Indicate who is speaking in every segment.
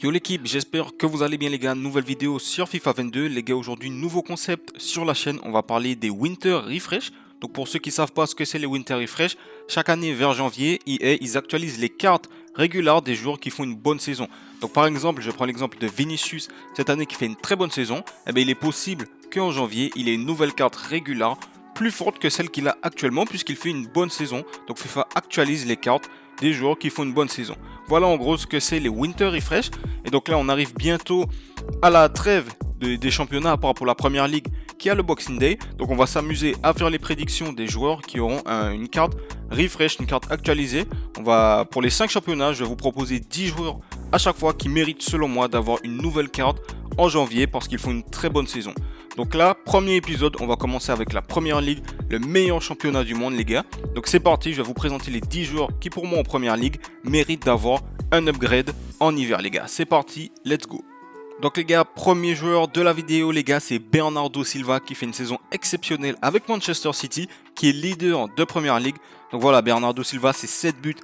Speaker 1: Yo l'équipe, j'espère que vous allez bien les gars, nouvelle vidéo sur FIFA 22. Les gars, aujourd'hui nouveau concept sur la chaîne, on va parler des Winter Refresh. Donc pour ceux qui ne savent pas ce que c'est les Winter Refresh, chaque année vers janvier, EA ils actualisent les cartes régulières des joueurs qui font une bonne saison. Donc par exemple, je prends l'exemple de Vinicius cette année qui fait une très bonne saison. Eh bien, il est possible qu'en janvier, il ait une nouvelle carte régulière plus forte que celle qu'il a actuellement puisqu'il fait une bonne saison. Donc FIFA actualise les cartes des joueurs qui font une bonne saison. Voilà en gros ce que c'est les Winter Refresh. Et donc là on arrive bientôt à la trêve des championnats par rapport à la Première Ligue qui a le Boxing Day. Donc on va s'amuser à faire les prédictions des joueurs qui auront une carte refresh, une carte actualisée. Pour les 5 championnats, je vais vous proposer 10 joueurs à chaque fois qui méritent selon moi d'avoir une nouvelle carte en janvier parce qu'ils font une très bonne saison. Donc là, premier épisode, on va commencer avec la Première Ligue, le meilleur championnat du monde les gars. Donc c'est parti, je vais vous présenter les 10 joueurs qui pour moi en Première Ligue méritent d'avoir un upgrade en hiver les gars. C'est parti, let's go. Donc les gars, premier joueur de la vidéo les gars, c'est Bernardo Silva qui fait une saison exceptionnelle avec Manchester City, qui est leader de Première Ligue. Donc voilà, Bernardo Silva, c'est 7 buts,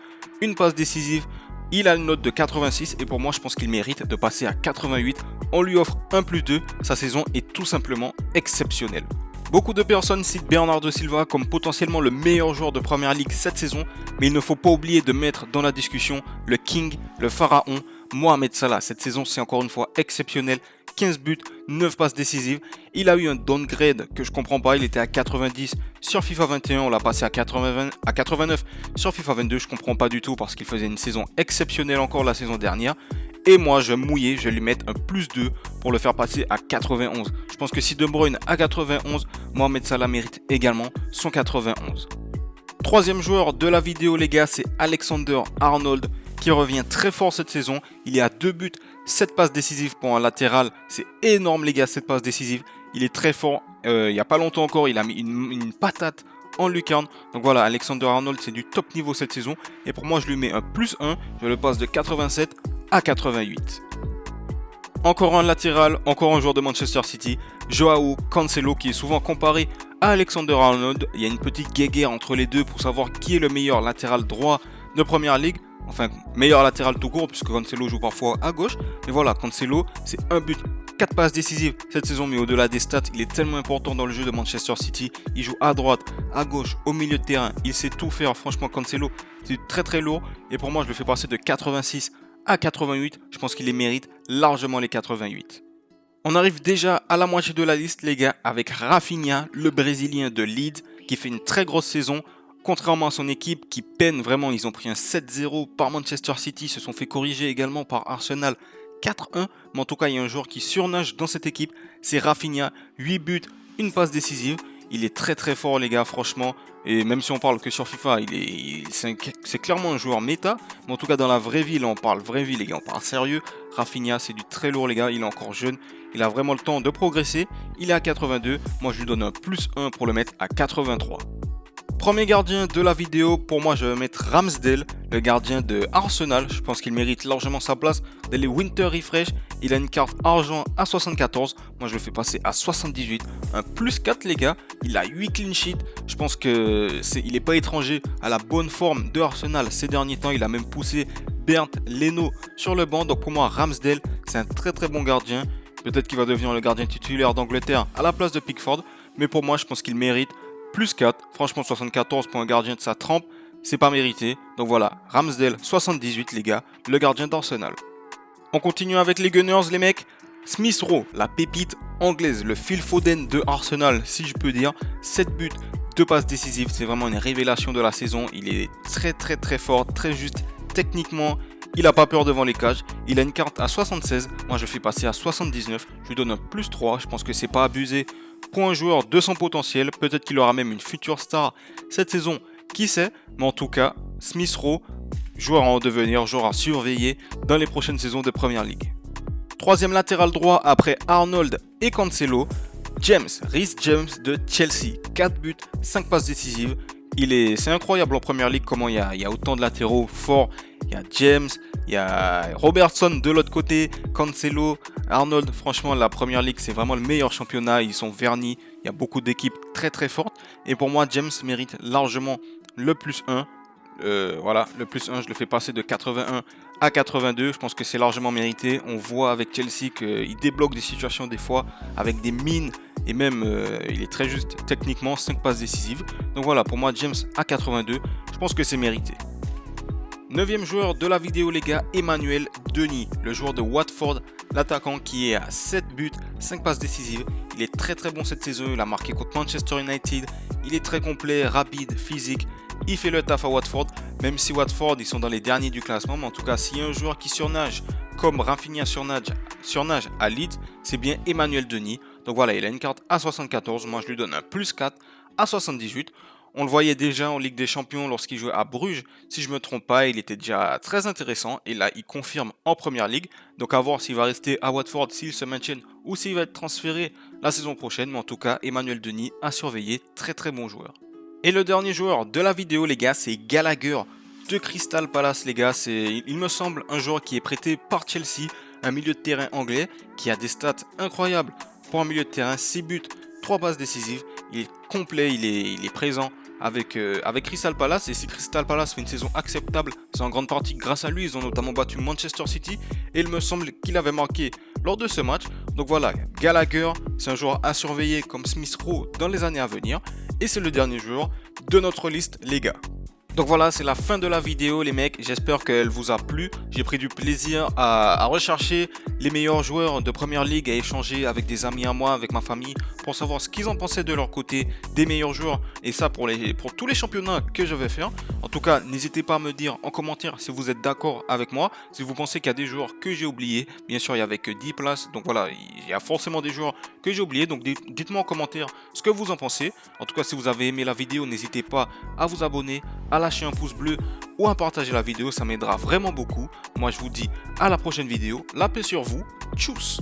Speaker 1: une passe décisive. Il a une note de 86 et pour moi je pense qu'il mérite de passer à 88. On lui offre un plus 2, sa saison est tout simplement exceptionnelle. Beaucoup de personnes citent Bernardo Silva comme potentiellement le meilleur joueur de Première Ligue cette saison, mais il ne faut pas oublier de mettre dans la discussion le King, le Pharaon, Mohamed Salah. Cette saison c'est encore une fois exceptionnel, 15 buts, 9 passes décisives. Il a eu un downgrade que je comprends pas, il était à 90 sur FIFA 21, on l'a passé à 89 sur FIFA 22, je comprends pas du tout parce qu'il faisait une saison exceptionnelle encore la saison dernière. Et moi je vais mouiller, je vais lui mettre un plus 2 pour le faire passer à 91. Je pense que si De Bruyne a 91, Mohamed Salah mérite également son 91. Troisième joueur de la vidéo les gars, c'est Alexander Arnold qui revient très fort cette saison. Il est à 2 buts, 7 passes décisives pour un latéral. C'est énorme les gars, 7 passes décisives. Il est très fort. Il n'y a pas longtemps encore, il a mis une patate en lucarne. Donc voilà, Alexander Arnold, c'est du top niveau cette saison. Et pour moi, je lui mets un plus 1. Je le passe de 87 à 88. Encore un latéral, encore un joueur de Manchester City, Joao Cancelo, qui est souvent comparé à Alexander Arnold. Il y a une petite guéguerre entre les deux pour savoir qui est le meilleur latéral droit de Première Ligue. Enfin, meilleur latéral tout court, puisque Cancelo joue parfois à gauche. Mais voilà, Cancelo, c'est un but, 4 passes décisives cette saison. Mais au-delà des stats, il est tellement important dans le jeu de Manchester City. Il joue à droite, à gauche, au milieu de terrain. Il sait tout faire. Franchement, Cancelo, c'est très très lourd. Et pour moi, je le fais passer de 86 à 88. Je pense qu'il les mérite largement les 88. On arrive déjà à la moitié de la liste, les gars, avec Rafinha, le Brésilien de Leeds, qui fait une très grosse saison. Contrairement à son équipe qui peine vraiment, ils ont pris un 7-0 par Manchester City, se sont fait corriger également par Arsenal 4-1. Mais en tout cas, il y a un joueur qui surnage dans cette équipe, c'est Rafinha, 8 buts, une passe décisive. Il est très très fort les gars, franchement. Et même si on parle que sur FIFA, c'est clairement un joueur méta. Mais en tout cas, dans la vraie vie, là on parle vraie vie les gars, on parle sérieux. Rafinha, c'est du très lourd les gars, il est encore jeune. Il a vraiment le temps de progresser. Il est à 82, moi je lui donne un plus 1 pour le mettre à 83. Premier gardien de la vidéo, pour moi je vais mettre Ramsdale, le gardien de Arsenal. Je pense qu'il mérite largement sa place dans les Winter Refresh. Il a une carte argent à 74, moi je le fais passer à 78. Un plus 4 les gars, il a 8 clean sheets. Je pense qu'il n'est pas étranger à la bonne forme de Arsenal ces derniers temps. Il a même poussé Bernd Leno sur le banc. Donc pour moi Ramsdale, c'est un très très bon gardien. Peut-être qu'il va devenir le gardien titulaire d'Angleterre à la place de Pickford. Mais pour moi je pense qu'il mérite plus 4, franchement 74 pour un gardien de sa trempe, c'est pas mérité. Donc voilà, Ramsdale 78 les gars, le gardien d'Arsenal. On continue avec les Gunners les mecs. Smith Rowe, la pépite anglaise, le Phil Foden de Arsenal si je peux dire. 7 buts, 2 passes décisives, c'est vraiment une révélation de la saison. Il est très très très fort, très juste techniquement. Il n'a pas peur devant les cages. Il a une carte à 76. Moi, je fais passer à 79. Je lui donne un plus 3. Je pense que c'est pas abusé pour un joueur de son potentiel. Peut-être qu'il aura même une future star cette saison. Qui sait? Mais en tout cas, Smith Rowe, joueur à en devenir, joueur à surveiller dans les prochaines saisons de Première Ligue. Troisième latéral droit après Arnold et Cancelo, Reece James de Chelsea. 4 buts, 5 passes décisives. C'est incroyable en Première Ligue comment il y a autant de latéraux forts. Il y a James, il y a Robertson de l'autre côté, Cancelo, Arnold. Franchement, la Première Ligue, c'est vraiment le meilleur championnat. Ils sont vernis. Il y a beaucoup d'équipes très très fortes. Et pour moi, James mérite largement le plus 1. Voilà, le plus 1, je le fais passer de 81 à 82. Je pense que c'est largement mérité. On voit avec Chelsea qu'il débloque des situations des fois avec des mines. Et même, il est très juste techniquement, 5 passes décisives. Donc voilà, pour moi, James à 82, je pense que c'est mérité. 9e joueur de la vidéo les gars, Emmanuel Denis, le joueur de Watford, l'attaquant qui est à 7 buts, 5 passes décisives. Il est très bon cette saison, il a marqué contre Manchester United, il est très complet, rapide, physique, il fait le taf à Watford, même si Watford ils sont dans les derniers du classement, mais en tout cas s'il y a un joueur qui surnage comme Rafinha surnage à Leeds, c'est bien Emmanuel Denis. Donc voilà, il a une carte à 74, moi je lui donne un plus 4 à 78. On le voyait déjà en Ligue des Champions lorsqu'il jouait à Bruges. Si je ne me trompe pas, il était déjà très intéressant. Et là, il confirme en Première Ligue. Donc à voir s'il va rester à Watford, s'il se maintient ou s'il va être transféré la saison prochaine. Mais en tout cas, Emmanuel Denis a surveillé. Très bon joueur. Et le dernier joueur de la vidéo, les gars, c'est Gallagher de Crystal Palace, les gars. C'est, il me semble, un joueur qui est prêté par Chelsea. Un milieu de terrain anglais qui a des stats incroyables pour un milieu de terrain. 6 buts, 3 passes décisives. Il est complet, il est présent avec Crystal Palace. Et si Crystal Palace fait une saison acceptable, c'est en grande partie grâce à lui. Ils ont notamment battu Manchester City. Et il me semble qu'il avait marqué lors de ce match. Donc voilà, Gallagher, c'est un joueur à surveiller comme Smith Rowe dans les années à venir. Et c'est le dernier joueur de notre liste, les gars. Donc voilà, c'est la fin de la vidéo les mecs, j'espère qu'elle vous a plu. J'ai pris du plaisir à rechercher les meilleurs joueurs de Première Ligue, à échanger avec des amis à moi, avec ma famille, pour savoir ce qu'ils en pensaient de leur côté, des meilleurs joueurs, et ça pour tous les championnats que je vais faire. En tout cas, n'hésitez pas à me dire en commentaire si vous êtes d'accord avec moi, si vous pensez qu'il y a des joueurs que j'ai oubliés. Bien sûr, il n'y avait que 10 places, donc voilà, il y a forcément des joueurs que j'ai oubliés, donc dites-moi en commentaire ce que vous en pensez. En tout cas, si vous avez aimé la vidéo, n'hésitez pas à vous abonner, à lâcher un pouce bleu ou à partager la vidéo, ça m'aidera vraiment beaucoup. Moi je vous dis à la prochaine vidéo, la paix sur vous, tchuss.